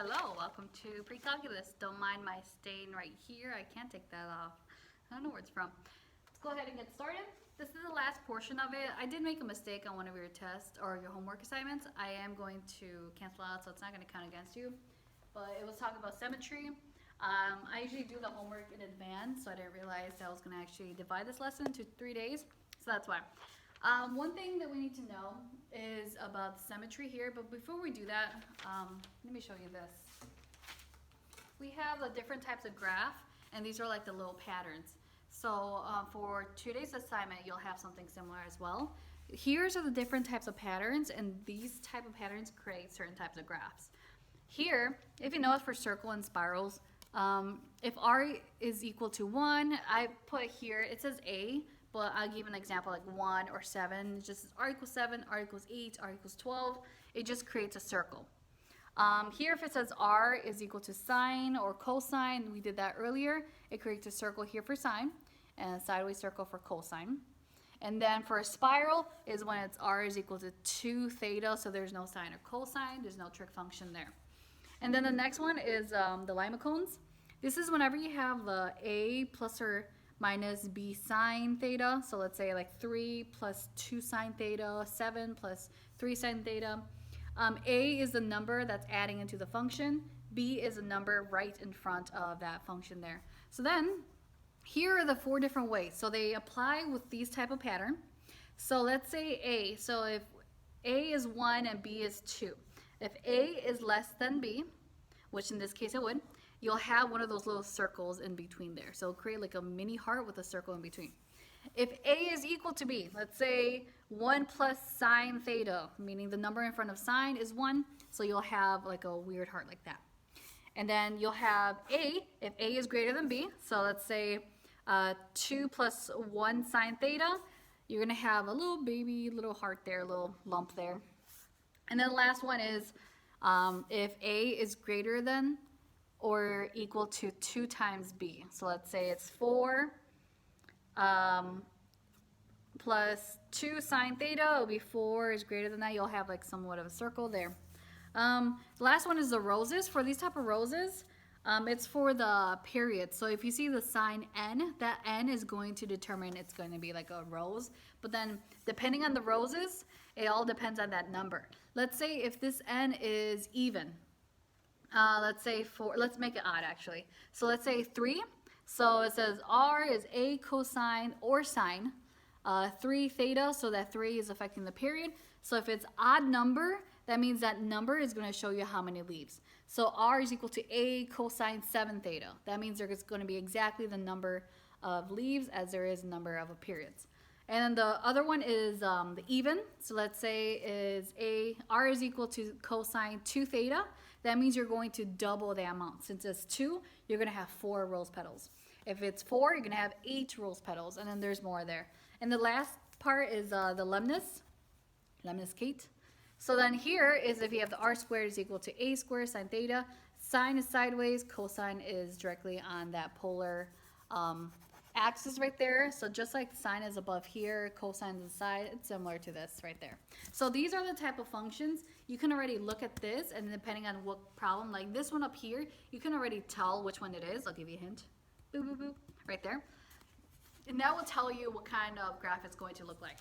Hello, welcome to pre-calculus. Don't mind my stain right here. I can't take that off. I don't know where it's from. Let's go ahead and get started. This is the last portion of it. I did make a mistake on one of your tests or your homework assignments. I am going to cancel out, so it's not going to count against you. But it was talking about symmetry. I usually do the homework in advance, so I didn't realize I was going to actually divide this lesson into 3 days. So that's why. One thing that we need to know is about symmetry here, but before we do that, let me show you this. We have the different types of graph, and these are like the little patterns. So for today's assignment, you'll have something similar as well. Here's are the different types of patterns, and these type of patterns create certain types of graphs. Here, if you notice for circle and spirals, if r is equal to 1, I put here, it says a, but I'll give an example like 1 or 7. It's just r equals 7, r equals 8, r equals 12. It just creates a circle. Here, if it says r is equal to sine or cosine, we did that earlier. It creates a circle here for sine and a sideways circle for cosine. And then for a spiral is when it's r is equal to 2 theta, so there's no sine or cosine. There's no trig function there. And then the next one is the limocones. This is whenever you have the a plus or minus b sine theta. So let's say like 3 plus 2 sine theta, 7 plus 3 sine theta. A is the number that's adding into the function. B is a number right in front of that function there. So then here are the 4 different ways. So they apply with these type of pattern. So let's say A. So if A is 1 and B is 2. If A is less than B, which in this case it would, you'll have one of those little circles in between there. So create like a mini heart with a circle in between. If A is equal to B, let's say 1 plus sine theta, meaning the number in front of sine is 1, so you'll have like a weird heart like that. And then you'll have A, if A is greater than B, so let's say 2 plus 1 sine theta, you're going to have a little baby, little heart there, a little lump there. And then the last one is if A is greater than or equal to 2 times B. So let's say it's 4 plus 2 sine theta, it'll be 4 is greater than that. You'll have like somewhat of a circle there. The last one is the roses. For these type of roses, it's for the period. So if you see the sign n, that n is going to determine it's going to be like a rose. But then depending on the roses, it all depends on that number. Let's say if this n is even, let's say 4, let's make it odd actually. So let's say 3. So it says r is a cosine or sine 3 theta, so that 3 is affecting the period. So if it's odd number, that means that number is going to show you how many leaves. So r is equal to a cosine 7 theta. That means there's going to be exactly the number of leaves as there is a number of periods. And then the other one is the even. So let's say is r is equal to cosine 2 theta. That means you're going to double the amount. Since it's 2, you're going to have 4 rose petals. If it's 4, you're going to have 8 rose petals, and then there's more there. And the last part is the lemniscate. So then here is if you have the r squared is equal to a squared sine theta. Sine is sideways, cosine is directly on that polar axis right there. So just like sine is above here, cosine is the side, it's similar to this right there. So these are the type of functions. You can already look at this, and depending on what problem, like this one up here, you can already tell which one it is. I'll give you a hint. Boop, boop, boop, right there. And that will tell you what kind of graph it's going to look like.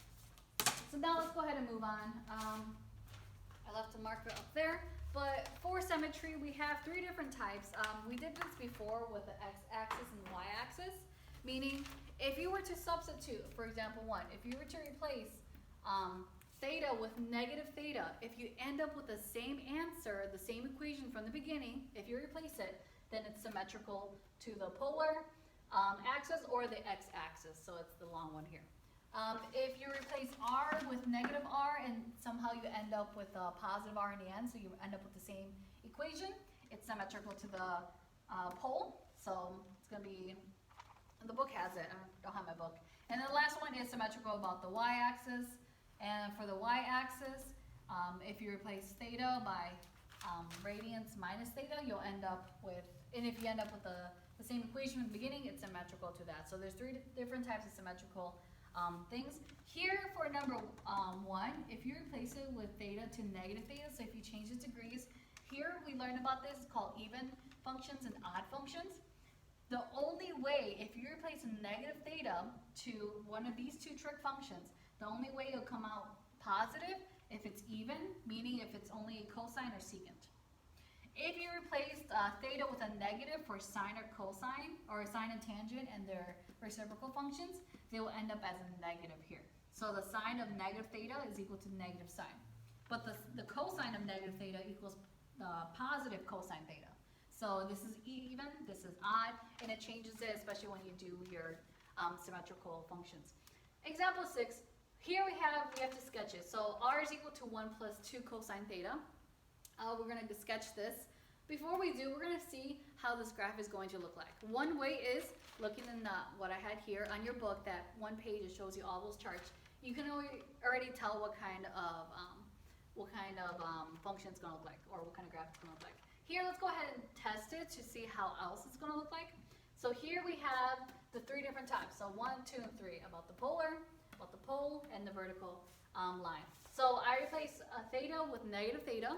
So now let's go ahead and move on. I left a marker up there. But for symmetry, we have 3 different types. We did this before with the x-axis and the y-axis. Meaning, if you were to substitute, for example, 1, if you were to replace theta with negative theta, if you end up with the same answer, the same equation from the beginning, if you replace it, then it's symmetrical to the polar axis or the x-axis, so it's the long one here. If you replace r with negative r and somehow you end up with a positive r in the end, so you end up with the same equation, it's symmetrical to the pole, so it's going to be... The book has it. I don't have my book. And then the last one is symmetrical about the y-axis. And for the y-axis, if you replace theta by radians minus theta, you'll end up with, and if you end up with the same equation from the beginning, it's symmetrical to that. So there's 3 different types of symmetrical things. Here for number 1, if you replace it with theta to negative theta, so if you change the degrees, here we learned about this, it's called even functions and odd functions. The only way, if you replace negative theta to one of these two trig functions, the only way it'll come out positive if it's even, meaning if it's only a cosine or secant. If you replaced theta with a negative for sine or cosine, or sine and tangent and their reciprocal functions, they will end up as a negative here. So the sine of negative theta is equal to negative sine. But the cosine of negative theta equals positive cosine theta. So this is even, this is odd, and it changes it, especially when you do your symmetrical functions. Example 6, here we have to sketch it. So r is equal to 1 plus 2 cosine theta. We're going to sketch this. Before we do, we're going to see how this graph is going to look like. One way is looking in what I had here on your book, that one page that shows you all those charts. You can already tell what kind of function it's going to look like, or what kind of graph it's going to look like. Here, let's go ahead and test it to see how else it's going to look like. So here we have the 3 different types. So 1, 2, and 3, about the polar, about the pole, and the vertical line. So I replace theta with negative theta.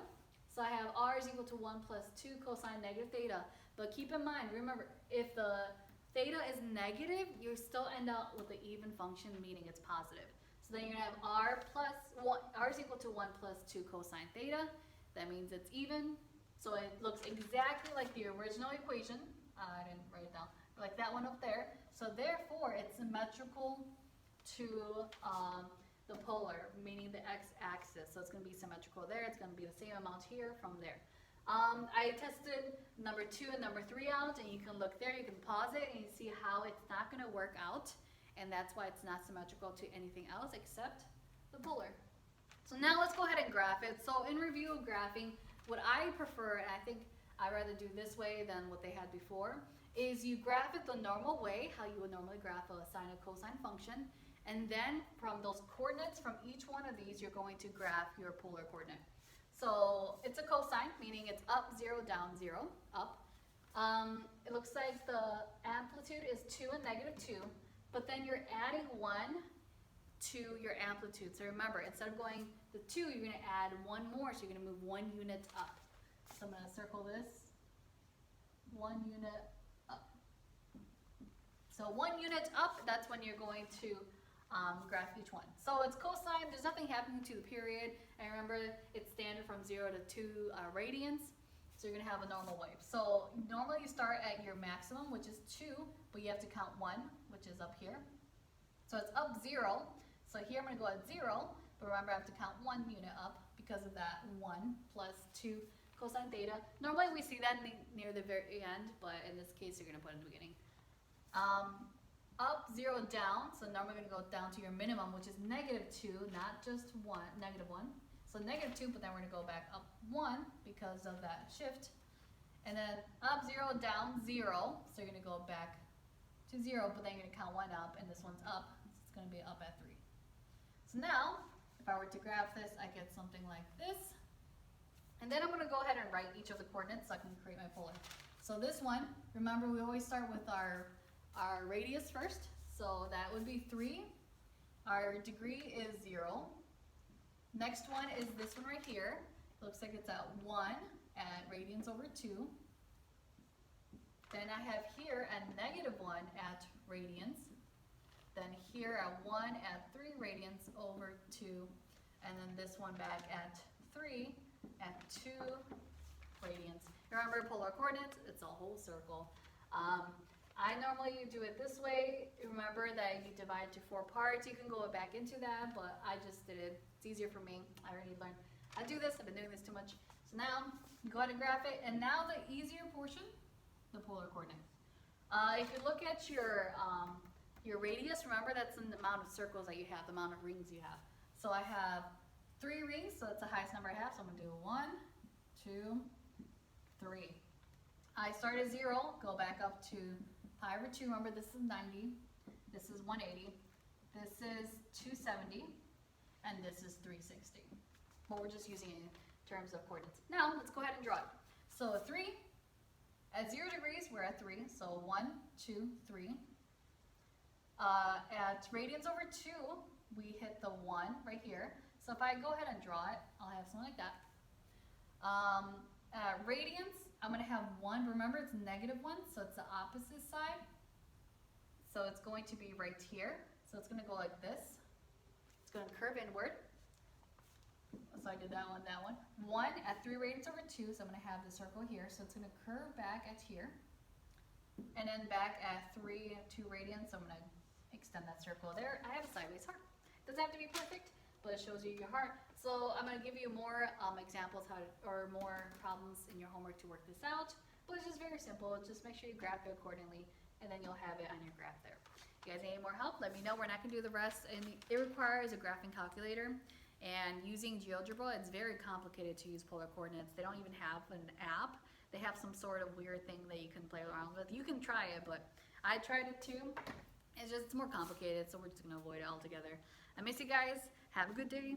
So I have r is equal to 1 plus 2 cosine negative theta. But keep in mind, remember, if the theta is negative, you still end up with an even function, meaning it's positive. So then you're going to have r is equal to 1 plus 2 cosine theta. That means it's even. So it looks exactly like the original equation. I didn't write it down. Like that one up there. So therefore, it's symmetrical to the polar, meaning the x-axis. So it's going to be symmetrical there. It's going to be the same amount here from there. I tested number 2 and number 3 out, and you can look there. You can pause it, and you see how it's not going to work out. And that's why it's not symmetrical to anything else except the polar. So now let's go ahead and graph it. So in review of graphing, what I prefer, and I think I'd rather do this way than what they had before, is you graph it the normal way, how you would normally graph a sine or cosine function, and then from those coordinates, from each one of these, you're going to graph your polar coordinate. So it's a cosine, meaning it's up 0, down 0, up. It looks like the amplitude is 2 and negative 2, but then you're adding 1 to your amplitude. So remember, instead of going the 2, you're going to add 1 more, so you're going to move 1 unit up. So I'm going to circle this, 1 unit up. So 1 unit up, that's when you're going to graph each one. So it's cosine, there's nothing happening to the period, and remember, it's standard from 0 to 2 radians, so you're going to have a normal wave. So normally you start at your maximum, which is 2, but you have to count 1, which is up here. So it's up 0. So here I'm going to go at 0, but remember I have to count 1 unit up because of that 1 plus 2 cosine theta. Normally we see that near the very end, but in this case you're going to put it in the beginning. Up 0, down, so normally we're going to go down to your minimum, which is negative 2, not just 1, negative 1. So negative 2, but then we're going to go back up 1 because of that shift. And then up 0, down 0, so you're going to go back to 0, but then you're going to count 1 up, and this one's up, so it's going to be up at 3. So now, if I were to graph this, I get something like this. And then I'm going to go ahead and write each of the coordinates so I can create my polar. So this one, remember we always start with our radius first. So that would be 3. Our degree is 0. Next one is this one right here. Looks like it's at 1 at radians over 2. Then I have here a negative 1 at radians. Then here at 1 at 3 radians over 2. And then this one back at 3 at 2 radians. Remember polar coordinates, it's a whole circle. I normally do it this way. Remember that you divide to 4 parts. You can go back into that, but I just did it. It's easier for me. I already learned how to do this. I've been doing this too much. So now, go ahead and graph it. And now the easier portion, the polar coordinate. If you look at your radius, remember that's the amount of circles that you have, the amount of rings you have. So I have 3 rings, so that's the highest number I have. So I'm going to do 1, 2, 3. I start at 0, go back up to pi over 2. Remember, this is 90, this is 180, this is 270, and this is 360. But we're just using it in terms of coordinates. Now, let's go ahead and draw it. So 3, at 0 degrees, we're at 3. So 1, 2, 3. At radians over 2, we hit the 1 right here. So if I go ahead and draw it, I'll have something like that. Radians, I'm going to have 1. Remember, it's -1, so it's the opposite side. So it's going to be right here. So it's going to go like this. It's going to curve inward. So I did that one, 1 at 3 radians over 2, so I'm going to have the circle here. So it's going to curve back at here. And then back at 2 radians, so I'm going to extend that circle there. I have a sideways heart. Doesn't have to be perfect, but it shows you your heart. So I'm going to give you more examples or more problems in your homework to work this out. But it's just very simple. Just make sure you graph it accordingly, and then you'll have it on your graph there. If you guys need any more help, let me know. We're not going to do the rest. And it requires a graphing calculator. And using GeoGebra, it's very complicated to use polar coordinates. They don't even have an app. They have some sort of weird thing that you can play around with. You can try it, but I tried it too. It's more complicated, so we're just going to avoid it altogether. I miss you guys. Have a good day.